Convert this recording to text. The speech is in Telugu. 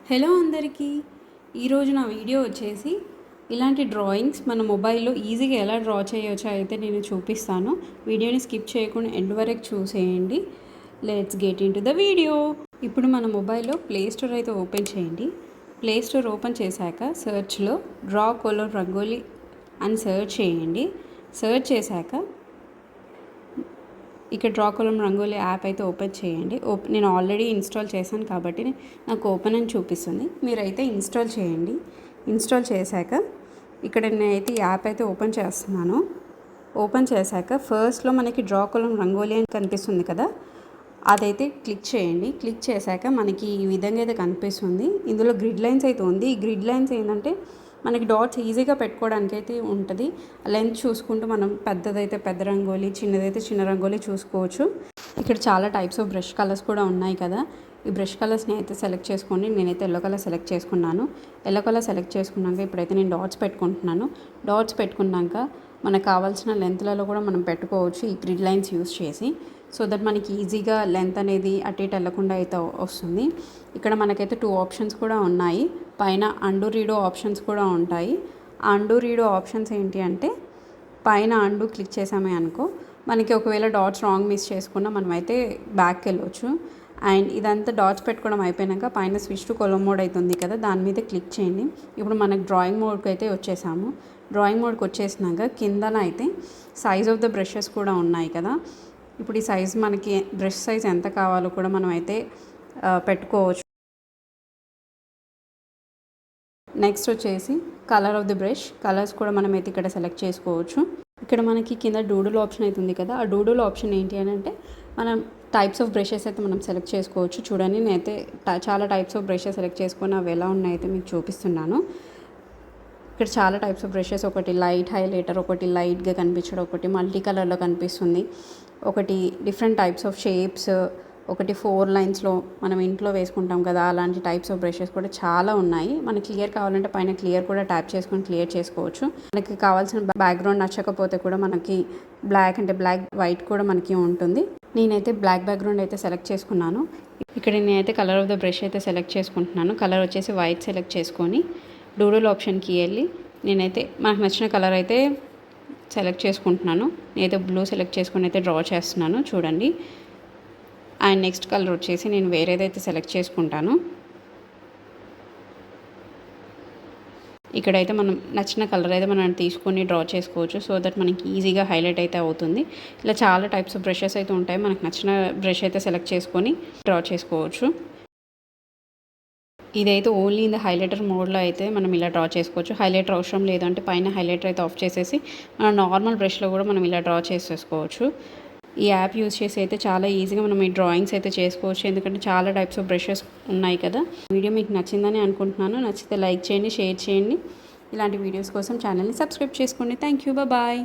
హలో అందరికీ, ఈరోజు నా వీడియో వచ్చేసి ఇలాంటి డ్రాయింగ్స్ మన మొబైల్లో ఈజీగా ఎలా డ్రా చేయవచ్చో అయితే నేను చూపిస్తాను. వీడియోని స్కిప్ చేయకుండా ఎండ్ వరకు చూసేయండి. Let's get in to the video. ఇప్పుడు మన మొబైల్లో ప్లే స్టోర్ అయితే ఓపెన్ చేయండి. ప్లే స్టోర్ ఓపెన్ చేశాక సెర్చ్లో డ్రా కొలర్ రంగోలీ అని సెర్చ్ చేయండి. సెర్చ్ చేశాక ఇక్కడ డ్రా కొలమ్ రంగోలీ యాప్ అయితే ఓపెన్ చేయండి. నేను ఆల్రెడీ ఇన్స్టాల్ చేశాను కాబట్టి నాకు ఓపెన్ అని చూపిస్తుంది. మీరైతే ఇన్స్టాల్ చేయండి. ఇన్స్టాల్ చేశాక ఇక్కడ నేనైతే ఈ యాప్ అయితే ఓపెన్ చేస్తున్నాను. ఓపెన్ చేశాక ఫస్ట్లో మనకి డ్రా కొలమ్ రంగోలీ అని కనిపిస్తుంది కదా, అదైతే క్లిక్ చేయండి. క్లిక్ చేశాక మనకి ఈ విధంగా అయితే కనిపిస్తుంది. ఇందులో గ్రిడ్ లైన్స్ అయితే ఉంది. ఈ గ్రిడ్ లైన్స్ ఏంటంటే మనకి డాట్స్ ఈజీగా పెట్టుకోవడానికి అయితే ఉంటుంది. లెంత్ చూసుకుంటూ మనం పెద్దదైతే పెద్ద రంగోలీ, చిన్నదైతే చిన్న రంగోలీ చూసుకోవచ్చు. ఇక్కడ చాలా టైప్స్ ఆఫ్ బ్రష్ కలర్స్ కూడా ఉన్నాయి కదా. ఈ బ్రష్ కలర్స్ని అయితే సెలెక్ట్ చేసుకోండి. నేనైతే ఎల్లో కలర్ సెలెక్ట్ చేసుకున్నాను. ఎల్లో కలర్ సెలెక్ట్ చేసుకున్నాక ఇప్పుడైతే నేను డాట్స్ పెట్టుకుంటున్నాను. డాట్స్ పెట్టుకున్నాక మనకు కావాల్సిన లెంత్లలో కూడా మనం పెట్టుకోవచ్చు ఈ గ్రిడ్ లైన్స్ యూస్ చేసి. సో దట్ మనకి ఈజీగా లెంత్ అనేది అటు ఇటు వెళ్ళకుండా అయితే వస్తుంది. ఇక్కడ మనకైతే 2 ఆప్షన్స్ కూడా ఉన్నాయి. పైన అండు రీడో ఆప్షన్స్ కూడా ఉంటాయి. ఆ అండు రీడో ఆప్షన్స్ ఏంటి అంటే పైన అండు క్లిక్ చేసామే అనుకో మనకి ఒకవేళ డాట్స్ రాంగ్ మిస్ చేసుకున్నా మనమైతే బ్యాక్కి వెళ్ళవచ్చు. అండ్ ఇదంతా డాట్స్ పెట్టుకోవడం అయిపోయాక పైన స్విచ్ టు కొలమ్ మోడ్ అవుతుంది కదా, దాని మీద క్లిక్ చేయండి. ఇప్పుడు మనకు డ్రాయింగ్ మోడ్కి అయితే వచ్చేసాము. డ్రాయింగ్ మోడ్కి వచ్చేసినాక కిందన అయితే సైజ్ ఆఫ్ ద బ్రషెస్ కూడా ఉన్నాయి కదా. ఇప్పుడు ఈ సైజ్ మనకి బ్రష్ సైజ్ ఎంత కావాలో కూడా మనం అయితే పెట్టుకోవచ్చు. నెక్స్ట్ వచ్చేసి colour of the brush colours కూడా మనం అయితే ఇక్కడ సెలెక్ట్ చేసుకోవచ్చు. ఇక్కడ మనకి కింద డూడుల్ ఆప్షన్ అయితే ఉంది కదా, ఆ డూడుల్ ఆప్షన్ ఏంటి అని అంటే మనం టైప్స్ ఆఫ్ బ్రషెస్ అయితే మనం సెలెక్ట్ చేసుకోవచ్చు. చూడండి, నేనైతే చాలా టైప్స్ ఆఫ్ బ్రషెస్ సెలెక్ట్ చేసుకొని అవి ఎలా ఉన్నాయైతే మీకు చూపిస్తున్నాను. ఇక్కడ చాలా టైప్స్ ఆఫ్ బ్రషెస్, ఒకటి లైట్ హైలైటర్, ఒకటి లైట్గా కనిపించడం, ఒకటి మల్టీ కలర్లో కనిపిస్తుంది, ఒకటి డిఫరెంట్ టైప్స్ ఆఫ్ షేప్స్, ఒకటి 4 లైన్స్లో మనం ఇంట్లో వేసుకుంటాం కదా అలాంటి టైప్స్ ఆఫ్ బ్రషెస్ కూడా చాలా ఉన్నాయి. మనకి క్లియర్ కావాలంటే పైన క్లియర్ కూడా ట్యాప్ చేసుకొని క్లియర్ చేసుకోవచ్చు. మనకి కావాల్సిన బ్యాక్గ్రౌండ్ నచ్చకపోతే కూడా మనకి బ్లాక్ అంటే బ్లాక్ వైట్ కూడా మనకి ఉంటుంది. నేనైతే బ్లాక్ బ్యాక్గ్రౌండ్ అయితే సెలెక్ట్ చేసుకున్నాను. ఇక్కడ నేనైతే కలర్ ఆఫ్ ద బ్రష్ అయితే సెలెక్ట్ చేసుకుంటున్నాను. కలర్ వచ్చేసి వైట్ సెలెక్ట్ చేసుకొని డూడుల్ ఆప్షన్కి వెళ్ళి నేనైతే మనకు నచ్చిన కలర్ అయితే సెలెక్ట్ చేసుకుంటున్నాను. నేనైతే బ్లూ సెలెక్ట్ చేసుకొని అయితే డ్రా చేస్తున్నాను. చూడండి, అండ్ నెక్స్ట్ కలర్ వచ్చేసి నేను వేరేదైతే సెలెక్ట్ చేసుకుంటాను. ఇక్కడైతే మనం నచ్చిన కలర్ అయితే మనం తీసుకొని డ్రా చేసుకోవచ్చు. సో దట్ మనకి ఈజీగా హైలైట్ అయితే అవుతుంది. ఇలా చాలా టైప్స్ ఆఫ్ బ్రషెస్ అయితే ఉంటాయి. మనకు నచ్చిన బ్రష్ అయితే సెలెక్ట్ చేసుకొని డ్రా చేసుకోవచ్చు. ఇదైతే ఓన్లీ ఇన్ ద హైలైటర్ మోడ్లో అయితే మనం ఇలా డ్రా చేసుకోవచ్చు. హైలైటర్ అవసరం లేదంటే పైన హైలైటర్ అయితే ఆఫ్ చేసేసి మన నార్మల్ బ్రష్లో కూడా మనం ఇలా డ్రా చేసేసుకోవచ్చు. ఈ యాప్ యూజ్ చేసి అయితే చాలా ఈజీగా మనం ఈ డ్రాయింగ్స్ అయితే చేసుకోవచ్చు. ఎందుకంటే చాలా టైప్స్ ఆఫ్ బ్రషెస్ ఉన్నాయి కదా. వీడియో మీకు నచ్చిందని అనుకుంటున్నాను. నచ్చితే లైక్ చేయండి, షేర్ చేయండి. ఇలాంటి వీడియోస్ కోసం ఛానల్ని సబ్స్క్రైబ్ చేసుకోండి. Thank you, bye.